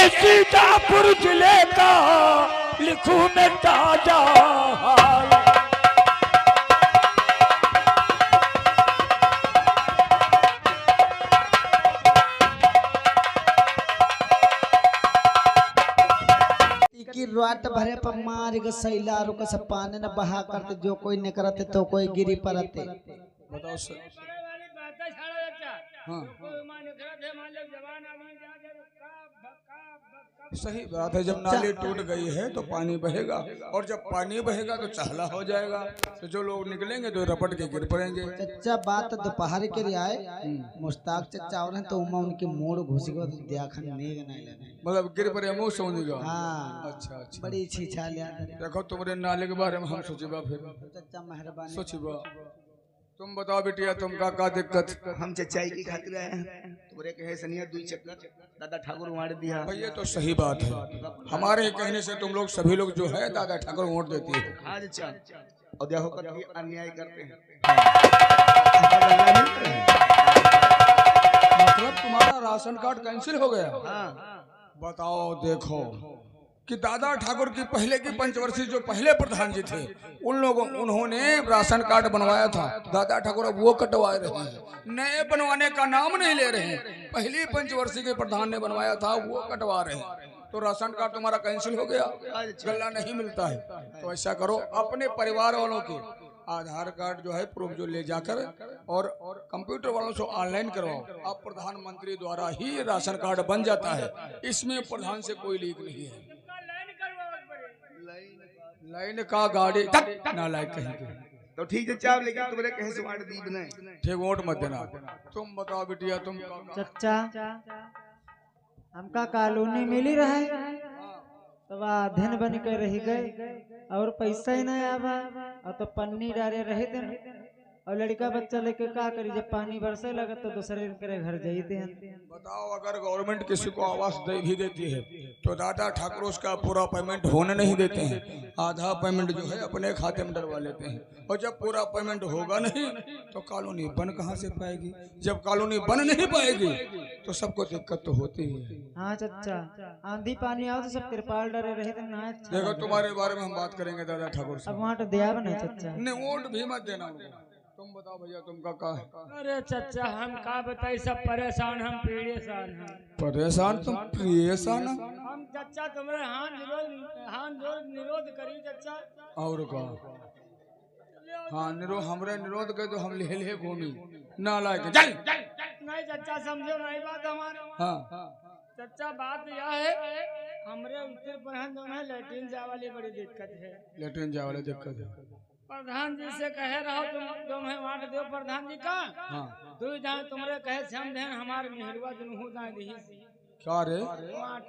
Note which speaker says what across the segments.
Speaker 1: सीतापुर जिले का लिखूं मैं ताजा हाल।
Speaker 2: की रात भरे पर मार के सैला रुक से पानी न बहा करते जो कोई नहीं करते तो कोई गिरी परते।
Speaker 1: बताओ सर। हाँ सही बात है, जब नाली टूट गई है तो पानी बहेगा, और जब पानी बहेगा तो चहला हो जाएगा, तो जो लोग निकलेंगे तो रपट के गिर पड़ेंगे।
Speaker 2: चच्चा बात दोपहर के लिए आए मुश्ताक चच्चा और तो उमा उनकी मोड़ घुस गई तो देखन नेग नहीं लगे,
Speaker 1: मतलब गिर पड़े मुंह से उन्हीं का।
Speaker 2: हाँ
Speaker 1: अच्छा अच्छा,
Speaker 2: बड़ी छीछा लिया।
Speaker 1: देखो तुम्हारे नाले के बारे में हम सोचिबा, फिर
Speaker 2: चच्चा मेहरबानी
Speaker 1: सोचिबा। तुम बताओ बेटिया, तुम का दिक्कत?
Speaker 3: हम चचाई की खातिर आए हैं, तुम्हारे कहे सनिया दुई चक्कर दादा ठाकुर मार दिया।
Speaker 1: भाई ये तो सही बात है, हमारे कहने से तुम लोग सभी लोग जो है दादा ठाकुर वोट देती है।
Speaker 3: हाँ चचा, और देखो कभी अन्याय करते हैं।
Speaker 1: मतलब तुम्हारा राशन कार्ड कैंसिल हो गया?
Speaker 3: हाँ
Speaker 1: बताओ, देखो कि दादा ठाकुर की पहले की पंचवर्षीय जो पहले प्रधान जी थे उन्होंने राशन कार्ड बनवाया था, दादा ठाकुर अब वो कटवा रहे हैं, नए बनवाने का नाम नहीं ले रहे हैं। पहली पंचवर्षीय के प्रधान ने बनवाया था वो कटवा रहे हैं, तो राशन कार्ड तुम्हारा कैंसिल हो गया, गल्ला नहीं मिलता है। तो ऐसा करो, अपने परिवार वालों के आधार कार्ड जो है प्रूफ जो ले जाकर और कंप्यूटर वालों से ऑनलाइन करवाओ, अब प्रधानमंत्री द्वारा ही राशन कार्ड बन जाता है, इसमें प्रधान से कोई लीक नहीं है। लाइन का गाड़ी ना लाइक कहेंगे
Speaker 3: तो ठीक है चाव, लेकिन तुम्हारे कहे से वार्ड दी बनाए
Speaker 1: ठीक, वोट मत देना। तुम बताओ बेटिया, तुम
Speaker 2: चच्चा हमका कॉलोनी मिली रहे तो दिन बन के रह गए और पैसा ही नहीं आवा, और तो पन्नी डाले रहे दिन, और लड़का बच्चा लेके का करी, जब पानी बरसे लगा तो दूसरे के घर जाते हैं।
Speaker 1: बताओ, अगर गवर्नमेंट किसी को आवास दे भी देती है तो दादा ठाकुर उसका पूरा पेमेंट होने नहीं देते हैं, आधा पेमेंट जो है अपने खाते में डलवा लेते हैं, और जब पूरा पेमेंट होगा नहीं तो कॉलोनी बन कहाँ से पाएगी? जब कॉलोनी बन नहीं पाएगी तो सबको दिक्कत तो होती है।
Speaker 2: हाँ चच्चा, आंधी पानी आओ तो सब तिरपाल डरे रहे थे ना।
Speaker 1: देखो तुम्हारे बारे में हम बात करेंगे दादा ठाकुर से,
Speaker 2: अब वहाँ तो दिया बना चच्चा,
Speaker 1: नहीं वोट भी मत देना। तुम बताओ भैया, तुम का है?
Speaker 4: अरे चचा हम का बताई, सब परेशान, हम परेशान हैं।
Speaker 1: परेशान? तुम परेशान?
Speaker 4: हम चचा तुम्हारे हाथ जोड़ निरोध करी चचा।
Speaker 1: और का? हाँ हमरे निरोध के तो हम ले घूमी ना लायक चल।
Speaker 4: नहीं चचा समझो नहीं बात हमारे।
Speaker 1: हाँ
Speaker 4: चचा बात यह है, हमरे उत्तर प्रधान जो है लेट्रिन जाए वाली बड़ी दिक्कत है।
Speaker 1: लेट्रिन जाए वाली दिक्कत है।
Speaker 4: प्रधान जी से कहे रहो तुम है वाट दो प्रधान जी का।
Speaker 1: हाँ
Speaker 4: तू जाए तुम्हारे कहे से हम देन हमारे निहरवा दुनू जाए दी
Speaker 1: क्या रे?
Speaker 4: वाट।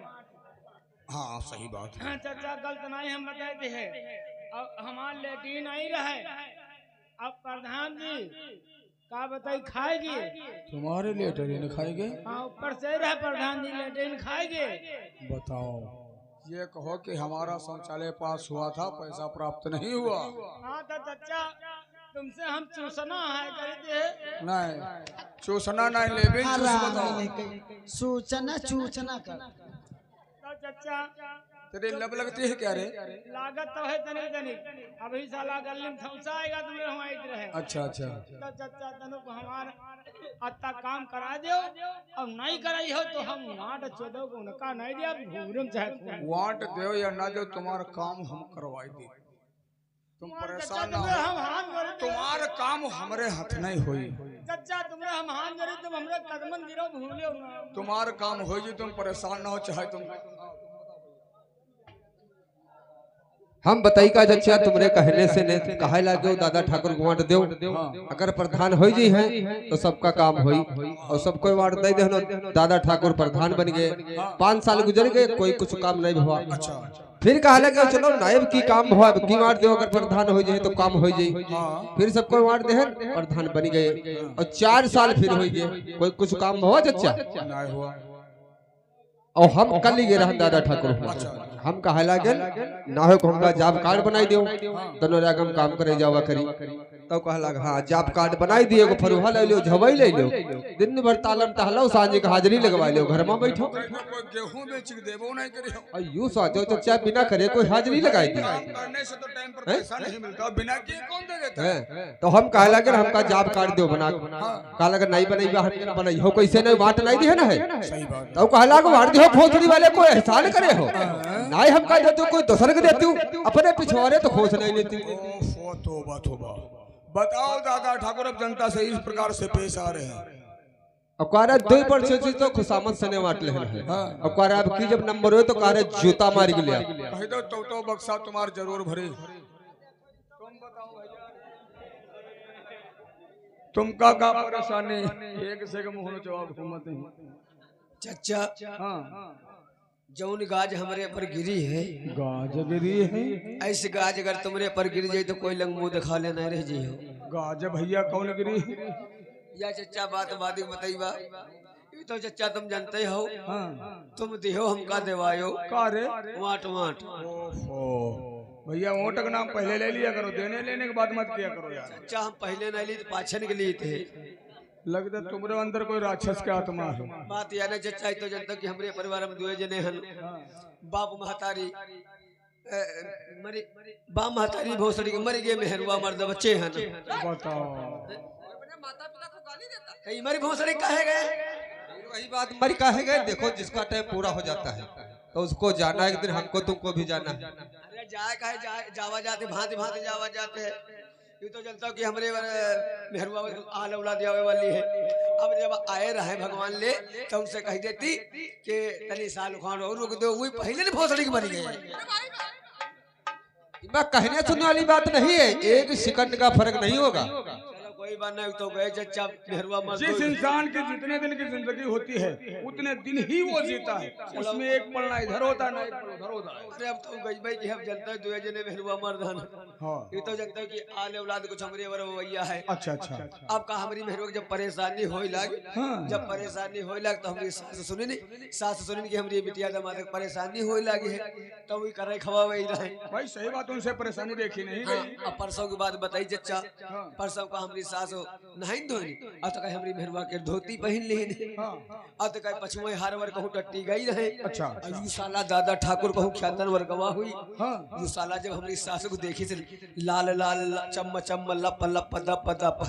Speaker 1: हाँ सही बात है।
Speaker 4: चचा गलत नहीं हम बताते हैं, अब हमारे लेट्रिन नहीं रहे, अब प्रधान जी का बताई खाएगी?
Speaker 1: तुम्हारे लेटरिन खाएंगे?
Speaker 4: हाँ ऊपर से रहे प्रधान जी लेट्रिन खाएंगे।
Speaker 1: बताओ, ये कहो कि हमारा शौचालय पास हुआ था, पैसा प्राप्त नहीं हुआ।
Speaker 4: हाँ तो चचा तुमसे हम चूसना है कहते
Speaker 1: नहीं चूसना नहीं लेबे,
Speaker 2: सूचना चूचना कर।
Speaker 4: तो चचा
Speaker 1: तेरे लब लगती है क्या रे?
Speaker 4: लागत तो है तनी तनी, अभी साला गली में थमसा आएगा तुम्हें हमारी रहे।
Speaker 1: अच्छा अच्छा,
Speaker 4: तो चचा तनु को हमारा अत्ता काम करा दो, अब नहीं कराई हो तो हम वाट चोदो को उनका नहीं दिया घूरम चाहे
Speaker 1: वाट दो या ना दो, तुम्हारा काम हम करवाई दे, तुम परेशान ना हो। तुम्हारा काम हमारे हाथ नहीं हुई
Speaker 4: चचा, तुम्हारे हम हाथ जोड़े तुम हमरे कदमन गिरो भूलियो ना।
Speaker 1: तुम्हारा काम हो जी, तुम परेशान ना हो, चाहे तुम
Speaker 5: हम बताई का चचा तुमरे कहने से ने कहे लागे दादा ठाकुर को वाट दो, अगर प्रधान हो जी है तो सबका काम होई, और सबको वाट दे दे। दादा ठाकुर प्रधान बन गए, 5 साल गुजर गए, कोई कुछ काम नहीं हुआ। फिर कहा लगे चलो नायब की काम हुआ, की वाट दो, अगर प्रधान हो जाए तो काम हो जाए। फिर सबको वाट दे, प्रधान बन गए, और 4 साल फिर हो गए, कोई कुछ काम हुआ चचा
Speaker 1: नहीं हुआ।
Speaker 5: और हम कल ही गए दादा ठाकुर, हम कहा लागल ना हो हमका जॉब कार्ड बनाई दो, दोनों हम काम करे जावा करी। तो कहला हाँ जॉब कार्ड बनाई दिए एगो फरुहा ले लियो झवई ले लियो दिन भर तालम टहलो सांझ के हाजिरी लगवा लियो घर में बैठो
Speaker 1: कोई गेहूं बेच के देबो नहीं करियो
Speaker 5: अयो सोचो चचा बिना करे कोई हाजिरी लगाई दी
Speaker 1: काम करने से तो टाइम पर पैसा नहीं मिलता बिना किए कौन दे देता है
Speaker 5: तो हम कहला कि हमका जॉब कार्ड दो बना कहला कि नहीं बनई हम बनई हो कैसे नहीं बांट नहीं दी है ना है
Speaker 1: सही बात
Speaker 5: तो कहला को वार दियो भोसड़ी वाले को एहसान करे हो नहीं हम कह देते कोई दूसरे को देती हूं अपने पिछवाड़े तो खोस नहीं लेती
Speaker 1: ओफो तौबा तौबा बताओ दादा ठाकुर अब जनता से इस प्रकार से पेश आ रहे हैं
Speaker 5: अब कह रहा 2% तो खुशामद सने वाट ले है अब कह रहा अब की जब नंबर हो तो कह रहे जूता मार के लिया
Speaker 1: कह दो तो बक्सा तुम्हार जरूर भरे तुम बताओ भैया तुमका का परेशानी एक से मुंह में जवाब हुकूमत नहीं
Speaker 3: चचा
Speaker 1: हाँ
Speaker 3: जौन गाज हमारे पर गिरी है
Speaker 1: गाजगिरी है
Speaker 3: ऐसे गाज अगर तुम्हारे पर गिर जाए तो कोई लंग मुंह दिखा लेना रह जी हो
Speaker 1: गाज भैया कौन गिरी
Speaker 3: या चचा बात बादी बताइबा ये तो चचा तुम जानते हो
Speaker 1: हाँ
Speaker 3: तुम दिहो हमका देवायो
Speaker 1: का रे
Speaker 3: वाट वाट
Speaker 1: ओफो भैया वोट का नाम पहले ले लिया करो देने लेने के बाद मत किया करो यार
Speaker 3: चचा हम पहले नहीं ली पाछन के लिए थे
Speaker 1: लगता तुम्हारे अंदर कोई राक्षस का आत्मा है
Speaker 3: बात या ना चचा तो जनता कि हमारे परिवार में दुए जने हन बाप महतारी मरी बाप महतारी भोसड़ी के मर गए मेहरुआ मर्द बच्चे हन
Speaker 1: बताओ
Speaker 3: माता पिता को गाली देता कई मरी भोसड़ी कहे गए
Speaker 5: वही बात मरी कहे गए देखो जिसका टाइम पूरा हो जाता है तो उसको जाना है एक दिन हमको तुमको भी जाना है
Speaker 3: अरे जाए कहे जावा जाते भांति भांति जावा जाते हैं ये तो जनता कि हमारे मेहरुआ आल औलाद आवे वाली है अब जब आए रहे भगवान ले तो उनसे कह देती कि तनी साल खान और रुक दो वही पहले ने भोसड़ी के मरी गए
Speaker 5: मैं कहने सुनने वाली बात नहीं है एक सेकंड का फर्क नहीं होगा
Speaker 3: कोई बात नहीं तो गए चचा मेहरुआ मर
Speaker 1: जिस इंसान की जितने दिन की जिंदगी होती है उतने दिन ही वो जीता है उसमें एक पल ना इधर होता ना एक पल उधर होता है
Speaker 3: अरे अब तो गई भाई कि हम जनता दुए जने मेहरुआ मर्दान
Speaker 1: हाँ
Speaker 3: ये तो जनता कि आले औलाद कुछ हमरे वर भैया है
Speaker 1: अच्छा अच्छा
Speaker 3: अब का हमारी मेहरुआ जब परेशानी होई लग जब परेशानी होई लग तो हमारी सास सुनी नहीं सास सुनी कि हमारी बिटिया दामाद परेशानी होई लगी है तो वही करे खवा वही रहे
Speaker 1: भाई सही बात उनसे परेशानी देखी नहीं गई
Speaker 3: अब परसों की बात बताई चचा परसों का हमारी सास नहीं धोनी अब तो कहीं हमारी मेहरुआ के धोती पहन ली अब तो कहीं पछुए हार वर कहूँ टट्टी गई रहे
Speaker 1: अच्छा
Speaker 3: यू साला दादा ठाकुर कहूँ ख्यातन वर गवा हुई यू साला जब हमारी सास को देखी से लाल लाल चम चम लप लप दप दप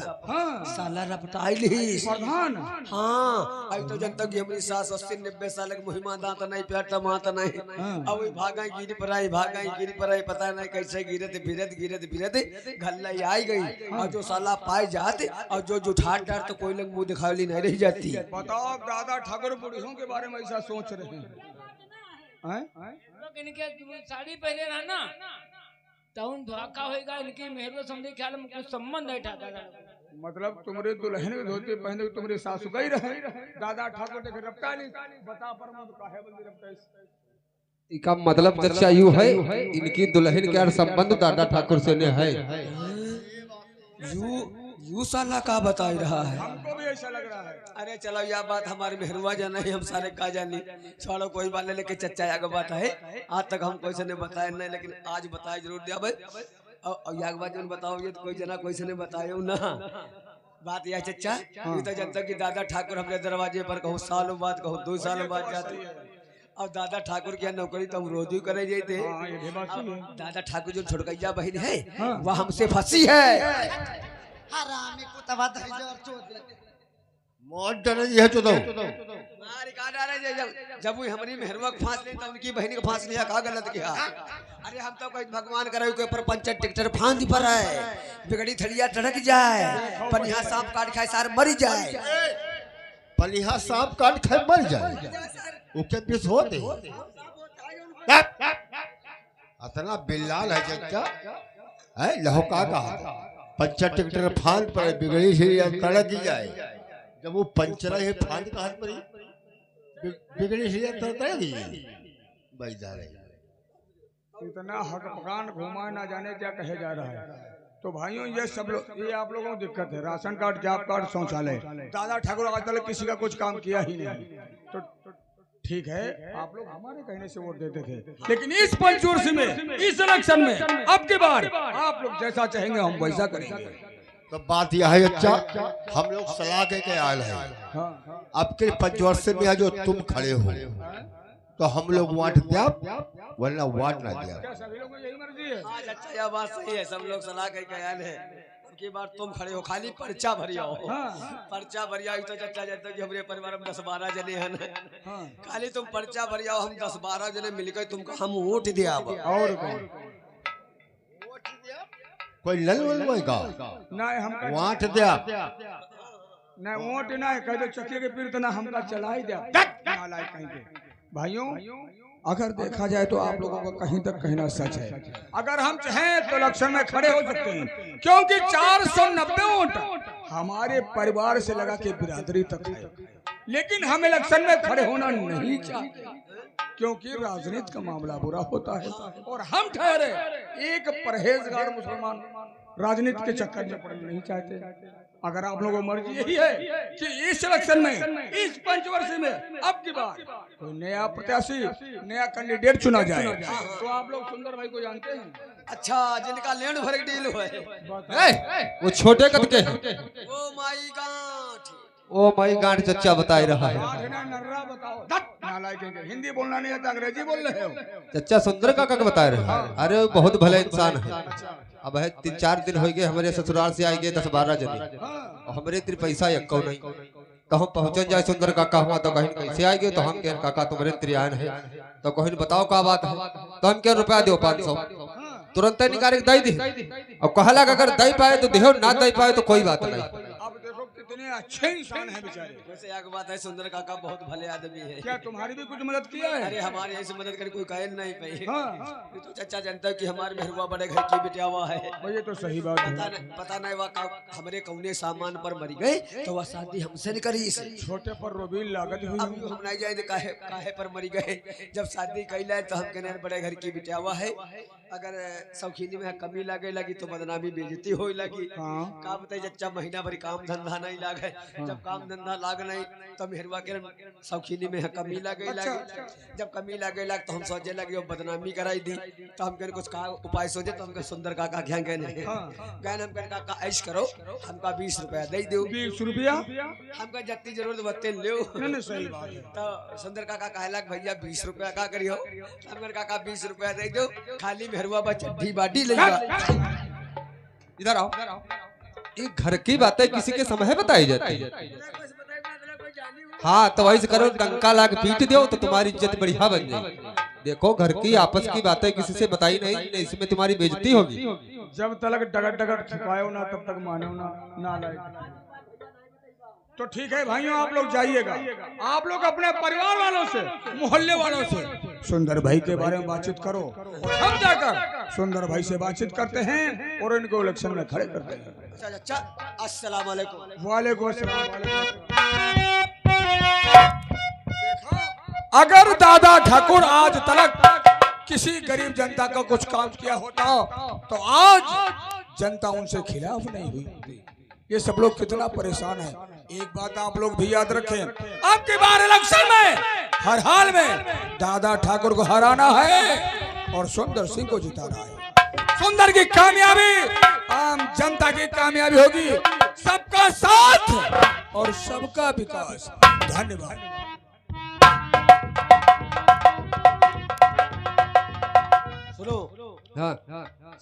Speaker 3: साला रपटाई ली
Speaker 1: प्रधान
Speaker 3: हाँ अब तो जनता की हमारी सास 80-90 साल की मुहिमा दांत नहीं प्यार मात नहीं अब वही भागा गिरी पर आई पता नहीं कैसे गिरत घल्ला आई गई और जो साला पाए जाते और जो जुठाट डार तो कोई लोग मुंह दिखावली नहीं रह जाती
Speaker 1: बताओ आप दादा ठाकुर बुढ़ियों के बारे में ऐसा सोच रहे हैं
Speaker 4: लोग इनके साड़ी पहले रहना तो उन धोखा होएगा इनकी मेहरुआ समझे ख्याल में कुछ संबंध है था दादा
Speaker 1: मतलब तुम्हारे दुल्हन के धोती पहने तुम्हारे सासू गई रहे दादा ठाकुर देखे रपटा ली बता पर मत काहे बंदी रपटा
Speaker 5: इसका मतलब चर्चा यू है इनकी दुल्हन के संबंध दादा ठाकुर से ने है
Speaker 3: यू साला का बता रहा है
Speaker 1: हमको भी ऐसा लग रहा है
Speaker 3: अरे चलो यह बात हमारे मेहरुआ जाना है हम सारे का जानी छोड़ो कोई बात नहीं लेकिन चचा आगे बात है आज तक हम कोई से नहीं बताया नहीं लेकिन आज बताया जरूर दिया भाई और याग बात जब बताओ ये तो कोई जना कोई से नहीं बताया ना बात यह चचा ये तो जनता की दादा ठाकुर अपने दरवाजे पर कहूँ सालों बाद कहूँ 2 सालों बाद जाते और दादा ठाकुर की नौकरी तो हम रोज ही करे जाते दादा ठाकुर जो छोड़कैया बहन है वह हमसे फंसी है
Speaker 2: हरामी कुतवा धैर्य चोद
Speaker 6: मौत डरे जी है तो
Speaker 3: मार का डरे जब वो हमारी मेहरुआ को फांस ले तो उनकी बहन को फांस लिया का गलत किया अरे हम तो कोई भगवान करे के ऊपर पंचर टिकटर फांस पर है बिगड़ी थड़िया टड़क जाए पर यहाँ सांप काट खाए सार मर जाए
Speaker 6: पलिहा सांप काट खाए मर जाए वो क्या पिस होते अतना बिल्लाल है चचा है लहोका का पंचर टिकटर फांद पर बिगड़ी से तड़क जाए जब वो पंचर है फांद का हाथ पर बिगड़ी से तड़क जाए
Speaker 1: इतना हकपकान घुमा ना जाने क्या कहे जा रहा है तो भाइयों ये सब लोग ये आप लोगों को दिक्कत है राशन कार्ड जॉब कार्ड शौचालय दादा ठाकुर आज तक किसी का कुछ काम किया ही नहीं तो ठीक है आप लोग हमारे कहने से वोट देते थे लेकिन इस पंचवर्षीय में इस इलेक्शन में अब की बार आप लोग जैसा चाहेंगे हम वैसा करेंगे
Speaker 6: तो बात यह है अच्छा, हम लोग सलाह के आयल है। अब के पंचवर्षीय में जो तुम खड़े हो तो हम लोग वाट दिया वरना वाट ना दिया।
Speaker 1: क्या सभी लोगों की यही मर्जी है?
Speaker 3: आज अच्छा यह बात सही है, सब लोग सलाह करके आए हैं की बार तुम खड़े हो, खाली पर्चा भरिया हो। पर्चा भरिया तो चचा जाता कि हमारे परिवार में 10-12 जने हैं, खाली तुम पर्चा भरिया हो, हम 10-12 जने मिलकर तुमको हम वोट दिया।
Speaker 1: और
Speaker 6: कोई लल वल का
Speaker 1: नहीं हमका
Speaker 6: वाट दिया
Speaker 1: नहीं वोट नहीं कह दो चक्के के पीर तो ना हमका चला ही दिया नालायक कहीं के। भाइयों अगर देखा जाए तो आप लोगों का कहीं तक कहना सच है। अगर हम चाहें तो इलेक्शन में खड़े हो सकते हैं, क्योंकि 490 वोट हमारे परिवार से लगा के बिरादरी तक है, लेकिन हम इलेक्शन में खड़े होना नहीं चाहते क्योंकि राजनीति का मामला बुरा होता है और हम ठहरे एक परहेजगार मुसलमान राजनीति के चक्कर में पड़ना नहीं चाहते। अगर आप लोगों की मर्जी यही है कि इस इलेक्शन में, इस पंचवर्षीय में अब की बार कोई नया प्रत्याशी, नया कैंडिडेट चुना जाए, तो आप लोग सुंदर भाई को जानते हैं।
Speaker 3: अच्छा, जिनका लैंड भर डील हुआ है
Speaker 5: वो छोटे कद के हैं।
Speaker 3: ओ माई गांठ,
Speaker 5: ओ माई गांठ चचा बताई रहा है।
Speaker 1: नर्रा बताओ, नालायक है, हिंदी बोलना नहीं आता, अंग्रेजी बोल रहे हो।
Speaker 5: चचा सुंदर काका के बता रहे हैं। अरे वो बहुत भले इंसान है। अब है 3-4 दिन हो गए हमारे ससुराल से आए गए 10-12 जने, और हमारे इतने पैसा यक्को नहीं, कहूँ पहुँचन जाए सुंदर काका हुआ तो कहीं कैसे आए गए, तो हम कहें काका तुम्हारे त्रियान है, तो कहीं बताओ क्या बात है, तो हम क्या रुपया दो 500 तुरंत निकाल के दे दी, और कहला अगर दे पाए तो देहो, ना दे पाए तो कोई बात नहीं।
Speaker 1: अब देखो कितने अच्छे इंसान हैं बेचारे।
Speaker 3: वैसे एक बात है, सुंदर काका बहुत भले आदमी है।
Speaker 1: क्या तुम्हारी भी कुछ मदद किया है?
Speaker 3: अरे हमारे ऐसे मदद कर कोई कहे नहीं पाई।
Speaker 1: हाँ।
Speaker 3: तो चचा जानता है कि हमारे मेहरुआ बड़े घर की बिटियावा है।
Speaker 1: ये तो सही बात है।
Speaker 3: पता नहीं वह हमारे कौने सामान पर मरी गए, तो वह शादी हमसे नहीं करी।
Speaker 1: छोटे पर रोबील लागत हुई।
Speaker 3: अब हम नहीं जाए काहे पर मरी गए। जब शादी कैला तो हम कहने बड़े घर की बिटियावा है, अगर शौकीनी में कमी लगी तो बदनामी बेइज्जती हो लगी। का बताइए चचा, महीना भर काम धंधा नहीं लागे, जब काम धंधा लाग नहीं तो मेहरवा के शौकीनी में कमी लगे लगी। जब कमी लगे लग तो हम सोचे लगे बदनामी कराई दी, तो हम कुछ उपाय सोचे, तो हमके सुंदर काका क्या कहने हम काका ऐश करो, हमका 20 रुपया दे दो।
Speaker 1: 20 रुपया
Speaker 3: हमका जितनी जरूरत बते लो।
Speaker 1: सही बात है।
Speaker 3: तो सुंदर काका कहला भैया 20 रुपया का करियो, हमर काका 20 रुपया दे दो, खाली मेहरुआ चड्ढी बाटी ले।
Speaker 5: इधर आओ, ये घर की बातें किसी के समय बताई जाती है। हाँ तो वही करो, डंका लाग पीट दो तो तुम्हारी इज्जत बढ़िया बन जाएगी। देखो घर की आपस की बातें किसी से बताई नहीं, इसमें तुम्हारी बेइज्जती होगी।
Speaker 1: जब तक डगर डगर छिपायो ना तब तक मानो ना लायक। तो ठीक है भाइयों, आप लोग जाइएगा, आप लोग अपने परिवार वालों से, मोहल्ले वालों से सुंदर भाई के बारे में बातचीत करो, और हम जाकर सुंदर भाई से बातचीत करते हैं और इनको इलेक्शन में खड़े करते हैं।
Speaker 3: अच्छा, अस्सलाम वालेकुम।
Speaker 1: वालेकुम अस्सलाम। अगर दादा ठाकुर आज तक किसी गरीब जनता का कुछ काम किया होता तो आज जनता उनसे खिलाफ नहीं हुई होती। ये सब लोग कितना परेशान है। एक बात आप लोग भी याद रखें, आपके बार इलेक्शन में हर हाल में दादा ठाकुर को हराना है और सुंदर सिंह को जिताना है। सुंदर की कामयाबी आम जनता की कामयाबी होगी, सबका साथ और सबका विकास। धन्यवाद।
Speaker 3: सुनो,
Speaker 5: हाँ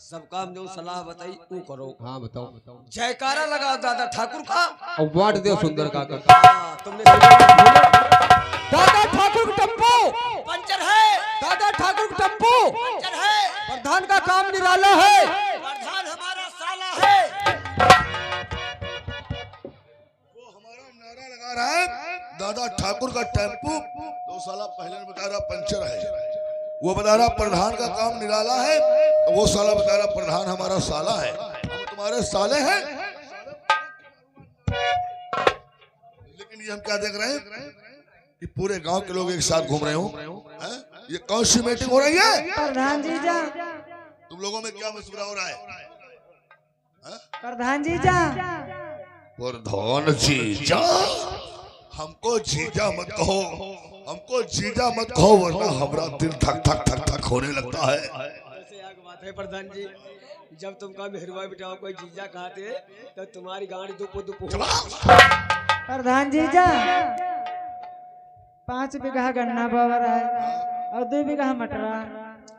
Speaker 3: सब काम जो सलाह बताई वो करो।
Speaker 5: हाँ बताओ।
Speaker 3: जयकारा लगा दादा ठाकुर का,
Speaker 5: और वाट दो सुंदर काका।
Speaker 3: तुमने
Speaker 5: दादा ठाकुर टप्पू
Speaker 3: पंचर है,
Speaker 5: दादा ठाकुर टप्पू
Speaker 3: पंचर है,
Speaker 5: प्रधान का काम निराला है,
Speaker 3: प्रधान हमारा साला है।
Speaker 7: वो हमारा नारा लगा रहा है, दादा ठाकुर का टेम्पू 2 साल पहले बता रहा पंचर है, वो बता रहा प्रधान का काम निराला है, वो साला बता रहा प्रधान हमारा साला है, हम तुम्हारे साले हैं। लेकिन ये हम क्या देख रहे हैं कि पूरे गांव के लोग एक साथ घूम रहे हो। ये कौन सी मीटिंग हो रही है?
Speaker 2: प्रधान जी जा।
Speaker 7: तुम लोगों में क्या मशवरा हो रहा है?
Speaker 2: प्रधान जी जा।
Speaker 7: प्रधान जीजा? हमको जीजा मत कहो, हमको जीजा मत कहो, वरना हमारा दिल धक धक धक धक होने लगता है।
Speaker 3: बात है प्रधान जी, जब तुमका मेहरबा बिटाओ कोई जीजा खाते तो तुम्हारी गाड़ी दुपो दुपो
Speaker 2: प्रधान जी जा 5 बीघा गन्ना बावर है और 2 बीघा मटरा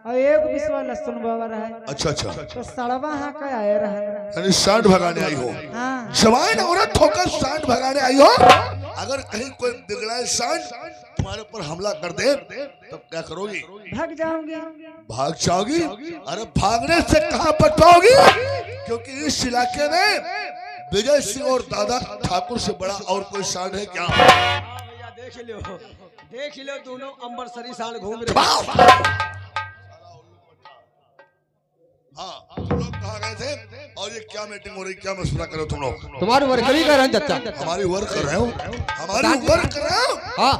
Speaker 2: और 1 बिस्वा लहसुन बावर है।
Speaker 7: अच्छा अच्छा,
Speaker 2: तो सड़वा हाँ का आए रहे
Speaker 7: यानी सांड भगाने आई हो।
Speaker 2: हाँ
Speaker 7: जवान औरत होकर सांड भगाने आई हो। अगर कहीं कोई बिगड़ाए सांड तुम्हारे ऊपर हमला कर दे तो क्या करोगी?
Speaker 2: भाग जाऊंगी।
Speaker 7: भाग जाओगी? अरे भागने से कहाँ बच पाओगी, क्योंकि इस इलाके में विजय सिंह और दादा ठाकुर से बड़ा और कोई सांड है क्या?
Speaker 3: भैया देख लो दोनों अंबरसरी सांड घूम रहे।
Speaker 7: हाँ, तुम लोग कहाँ गए थे और ये क्या मीटिंग हो रही, क्या मशवरा करो तुम लोग?
Speaker 5: तुम्हारी वर्करी कर रहे हैं चाचा।
Speaker 7: हमारी वर्क कर रहे हो? हमारी वर्क कर रहे हो?
Speaker 5: हाँ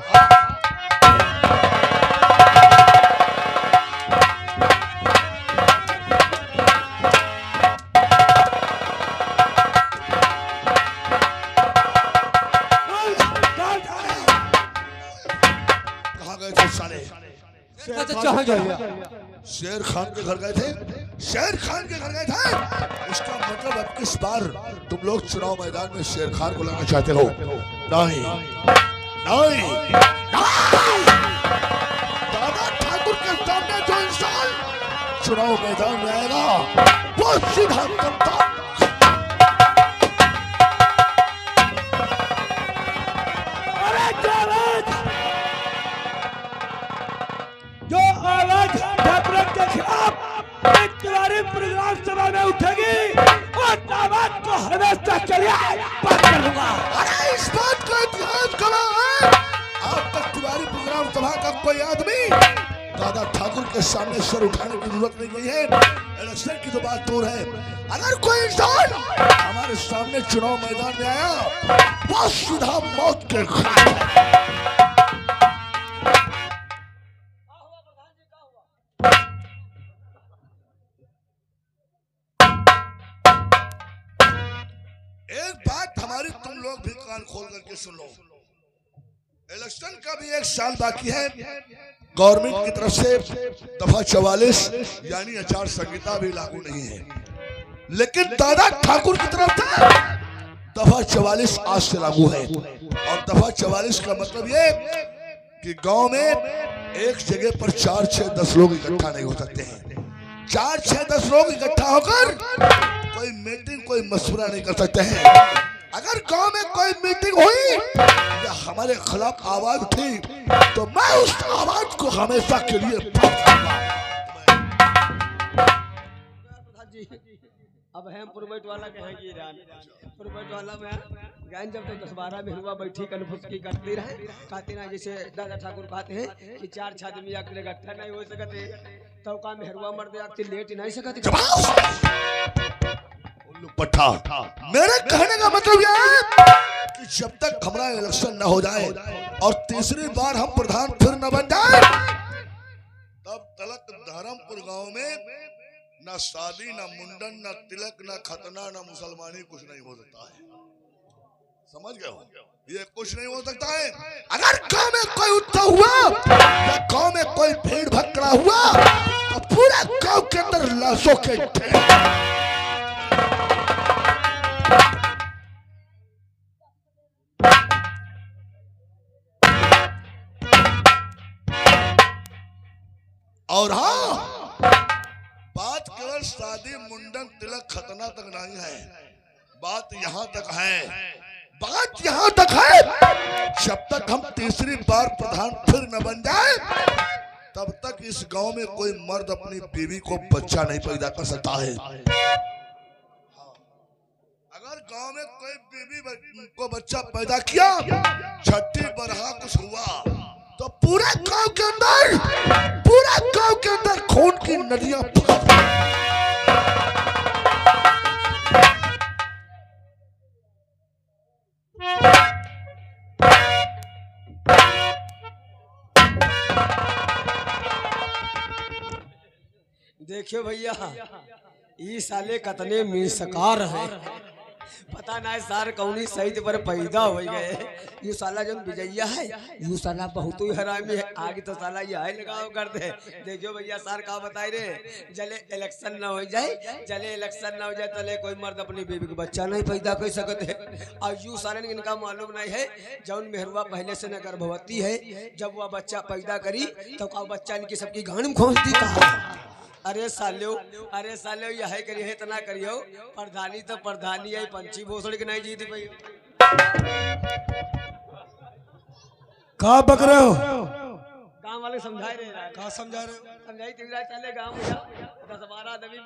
Speaker 7: कहाँ गए थे साले?
Speaker 5: चाचा हाँ जाइए।
Speaker 7: शेर खान के घर गए थे? शेर खान के घर गए थे? इसका मतलब अब किस बार तुम लोग चुनाव मैदान में शेर खान को लाना चाहते हो? नहीं नहीं, दादा ठाकुर के सामने जो इंसान चुनाव मैदान में आएगा वो सीधा करता।
Speaker 8: जो आवाज ठाकुर के खिलाफ एक तिवारी प्रोग्राम सभा में उठेगी और दामाद को हमेशा चलिए बात करूंगा।
Speaker 7: अरे इस बात का इतिहास करा है। आज तक तिवारी प्रोग्राम सभा का कोई आदमी दादा ठाकुर के सामने सर उठाने की जरूरत नहीं है। इलेक्शन की तो बात दूर है, अगर कोई इंसान हमारे सामने चुनाव मैदान में आया वो सीधा मौत के घाट। एक बात हमारी तुम लोग भी कान खोल करके सुन लो, इलेक्शन का भी 1 साल बाकी है। गवर्नमेंट की तरफ से दफा 44 यानी आचार संहिता भी लागू नहीं है, लेकिन दादा ठाकुर की तरफ से दफा 44 आज से लागू है। और दफा 44 का मतलब ये कि गांव में एक जगह पर 4, 6, 10 लोग इकट्ठा नहीं हो सकते हैं। 4, 6, 10 लोग इकट्ठा होकर कोई मीटिंग, कोई मशवरा नहीं कर सकते हैं। अगर गांव में कोई मीटिंग हुई या हमारे खिलाफ आवाज उठी तो मैं उस आवाज को हमेशा के लिए
Speaker 3: अब हम पुरबैट वाला कहेंगे पुरबैट वाला में गायन जब तक 10-12 में हुआ बैठी कनफुसकी करती रहे कहती रहे, जैसे दादा ठाकुर कहते हैं कि 4 छादमी आकर इकट्ठा नहीं हो सकते तो का मेहरुआ मर्द आके लेट ही नहीं सकते।
Speaker 7: पट्टा मेरे कहने का मतलब यह है कि जब तक हमारा इलेक्शन न हो जाए और तीसरी बार हम प्रधान फिर न बन जाए तब तलक धर्मपुर गांव में न शादी, न मुंडन, न तिलक, न खतना, न मुसलमानी कुछ नहीं हो सकता है। समझ गए हो? ये कुछ नहीं हो सकता है। अगर गांव में कोई उत्सव हुआ या गांव में कोई भीड़ भक्कड़ा हुआ तो पूरे गांव के अंदर लाशों के ढेर। और हाँ, बात केवल शादी, मुंडन, तिलक, खतना तक नहीं है। बात यहाँ तक है, बात यहाँ तक है, जब तक हम तीसरी बार प्रधान फिर न बन जाए तब तक इस गांव में कोई मर्द अपनी बीवी को बच्चा नहीं पैदा कर सकता है। अगर गांव में कोई बीवी को बच्चा पैदा किया, छठी बरहा कुछ हुआ तो पूरे गांव के अंदर खून की नदियां
Speaker 3: देखियो भैया, ये साले कतने मिसकार है। पता ना है सार कौनी सही पर पैदा हो गए। यू साला जो विजैया है यू साला बहुत ही हरामी है। आगे तो साला ये है लगाओ कर दे। देखियो भैया सार का बताए रे, जले इलेक्शन ना हो जाए, जले इलेक्शन ना हो जाए तले कोई मर्द अपनी बीवी को बच्चा नहीं पैदा कर सकते है। और यू सारे इनका मालूम नहीं है जौन मेहरुआ पहले से न गर्भवती है, जब वह बच्चा पैदा करी तो का बच्चा इनकी सबकी गांड में खोजती कहा। अरे सालो यह करिए इतना करियो, प्रधानी तो प्रधानी है, पंछी भोसड़ के नहीं जीती भाई।
Speaker 8: कहा बक रहे हो?
Speaker 3: गांव वाले समझाए रहे,
Speaker 7: कहा समझा रहे हो?
Speaker 3: समझाई चले गांव में 10-12 आदमी